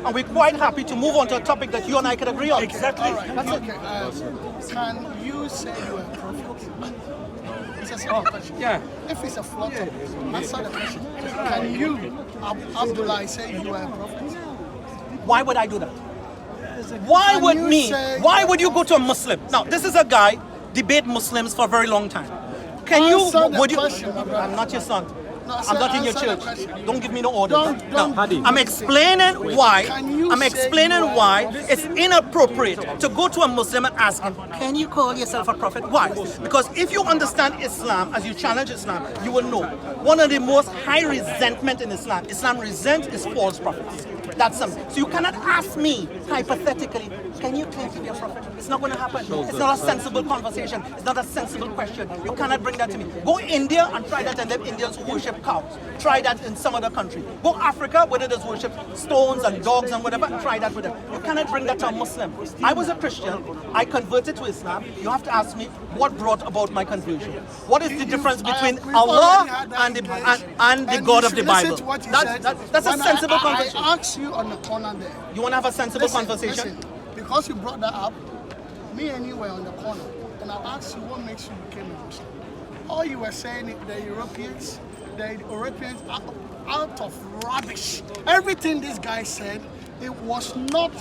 and we're quite happy to move on to a topic that you and I can agree on. Exactly. That's it. Can you say you are a prophet? It's a simple question. Yeah. If it's a flop, answer the question. Can you, Abdullah, say you are a prophet? Why would I do that? Why Can would you me? say Why you're would you go to a Muslim? Now, this is a guy debate Muslims for a very long time. Can you? Answer the Would you? question, my brother. I'm not your son. No, I'm sir, not in your answer the church. question. Don't give me no orders. Don't- No. I'm explaining why. Can you I'm say explaining you are- why it's inappropriate to go to a Muslim and ask him, "Can you call yourself a prophet?" Why? Because if you understand Islam as you challenge Islam, you will know one of the most high resentment in Islam. Islam resents is false prophets. That's something. So you cannot ask me hypothetically, "Can you claim to be a prophet?" It's not going to happen. It's not a sensible conversation. It's not a sensible question. You cannot bring that to me. Go India and try that, and them Indians who worship cows. Try that in some other country. Go Africa where they just worship stones and dogs and whatever. And try that with them. You cannot bring that to a Muslim. I was a Christian. I converted to Islam. You have to ask me what brought about my conversion. What is the difference between We've Allah already had that and the English, and the and God you of the should listen Bible? to what you said. That's a When sensible I conversation. asked you on the corner there. You want to have a sensible Listen, conversation? listen, because you brought that up, me and you were on the corner, and I asked you what makes you became a Muslim. All you were saying is the Europeans are out of rubbish. Everything this guy said, it was not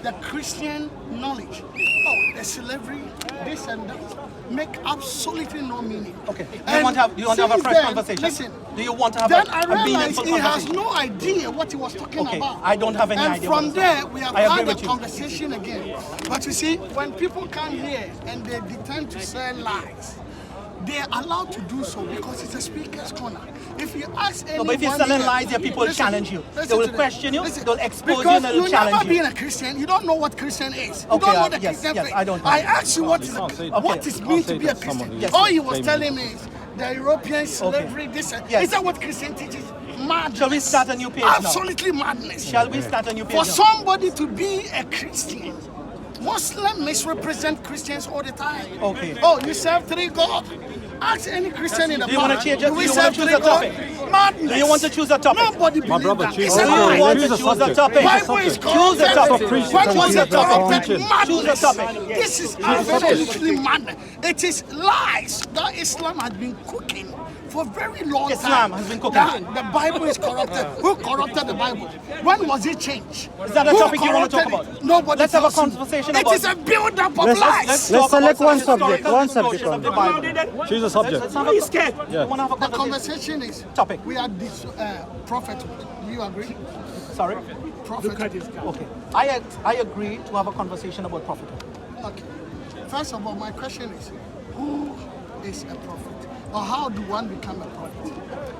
the Christian knowledge. Oh, the slavery, this and that, make absolutely no meaning. Okay. Do you And want to have a since fresh then, conversation? Listen, Do you want to have then a I realized meaningful he has conversation? no idea what he was talking Okay, about. I don't have any and idea from what there, he's we have I agree had a with you. conversation again. But you see, when people come here and they tend to say lies, they are allowed to do so because it's a speaker's corner. If you ask anyone, but if you're selling here- lies, there people will listen, challenge you. listen They will to question you, Listen, they'll expose you, because and they'll you challenge never you. been a Christian, you don't know what Christian is. You Okay, don't know the yes, Christian yes, faith. I don't. I asked you what is Okay. what it means to be a Christian. Yes. All he was telling me is the European slavery, this and Yes. is that what Christian teaches? Madness. Shall we start a new page now? Absolutely madness. Shall we start a new page For now? somebody to be a Christian, Muslims misrepresent Christians all the time. Okay. Oh, you serve three gods. Ask any Christian in the Do you want to Bible, change it? do we Do you want serve to choose three a topic? gods? Madness. Do you want to choose a topic? Nobody believes brother, that. choose It's a a Do you lie. want to Choose a choose a subject. topic? Bible is Choose a corrupted. topic. When was it corrupted? Preaching. Choose a Madness. topic. This is absolutely madness. It is lies that Islam has been cooking for a very long time. Islam has been cooking. That the Bible is corrupted. Who corrupted the Bible? When was it changed? Is that a Who topic you want to talk corrupted about? it? Nobody. Let's have a tells you. conversation It about is a build-up of Let's- lies. Let's Let's talk select about one some subject, historical one subject distortion of the only. Bible. Choose a subject. Let's have Are you scared? You want to have a The conversation? conversation is Topic. We are this prophethood. Do you agree? Sorry? Prophethood. Okay. I agree to have a conversation about prophethood. Okay. First of all, my question is, who is a prophet? Or how do one become a prophet?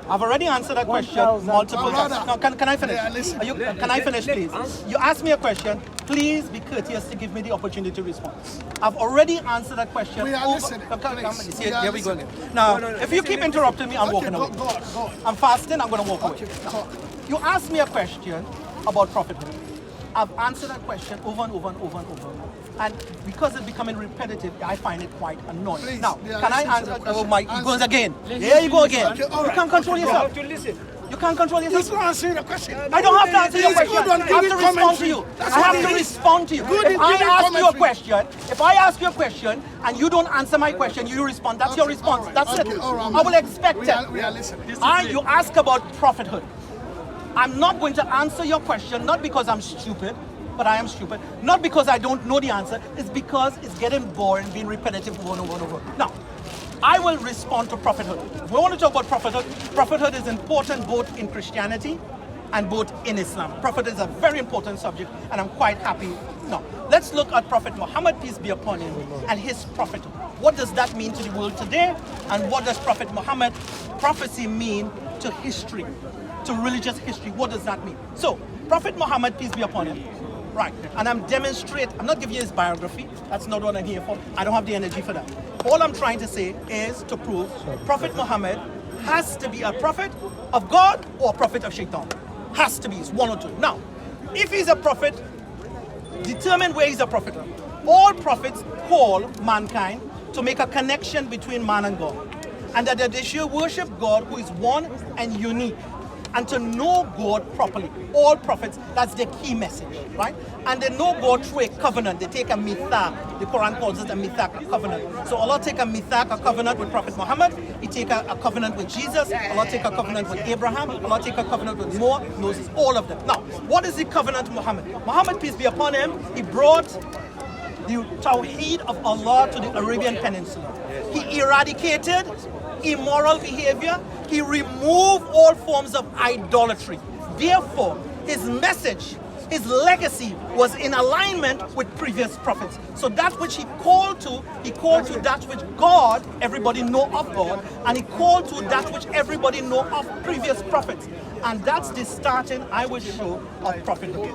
I've already answered that question multiple Oh, times. brother. No, can I finish? Yeah, listen. Can I finish, please? You asked me a question. Please be courteous to give me the opportunity to respond. I've already answered that question. We are listening, please. See, We are here we go listening. again. Now, if you keep interrupting me, I'm Okay, walking go away. on. I'm fasting, I'm going to walk away. Okay, talk. You asked me a question about prophethood. I've answered that question over and over and over and over. And because it's becoming repetitive, I find it quite annoying. Please, Now, they are can I listening to the answer? question. Oh my, it goes Answer. again. There you go again. Okay, all You right. can't control You yourself. have to listen. You can't control He's yourself. not answering the question. I don't have to answer your He's question. good on I have to giving respond to commentary. you. That's I what have he to is. respond to you. Good If in I giving ask you a commentary. question, if I ask you a question and you don't answer my question, you respond. That's your Okay, response. all right. That's Okay, it. all right. I will expect We it. are listening. You ask about prophethood. I'm not going to answer your question, not because I'm stupid, but I am stupid. Not because I don't know the answer. It's because it's getting boring, being repetitive over and over and over. Now, I will respond to prophethood. If we want to talk about prophethood, prophethood is important both in Christianity and both in Islam. Prophethood is a very important subject, and I'm quite happy. Now, let's look at Prophet Muhammad, peace be upon him, and his prophethood. What does that mean to the world today? And what does Prophet Muhammad prophecy mean to history, to religious history? What does that mean? So, Prophet Muhammad, peace be upon him, right, and I'm not giving you his biography. That's not what I'm here for. I don't have the energy for that. All I'm trying to say is to prove Prophet Muhammad has to be a prophet of God or a prophet of Shaitan. Has to be. It's one or two. Now, if he's a prophet, determine where he's a prophet. All prophets call mankind to make a connection between man and God, and that they should worship God who is one and unique. and to know God properly. All prophets, that's their key message, right? And they know God through a covenant. They take a mithaq. The Quran calls it a mithaq, a covenant. So Allah take a mithaq, a covenant with Prophet Muhammad. He take a covenant with Jesus. Allah take a covenant with Abraham. Allah take a covenant with Noah, Moses, all of them. Now, what is the covenant of Muhammad? Muhammad, peace be upon him, he brought the Tawheed of Allah to the Arabian Peninsula. He eradicated immoral behavior. He removed all forms of idolatry. Therefore, his message, his legacy was in alignment with previous prophets. So that which he called to that which God, everybody know of God, and he called to that which everybody know of previous prophets. And that's the starting, I will show, of prophethood.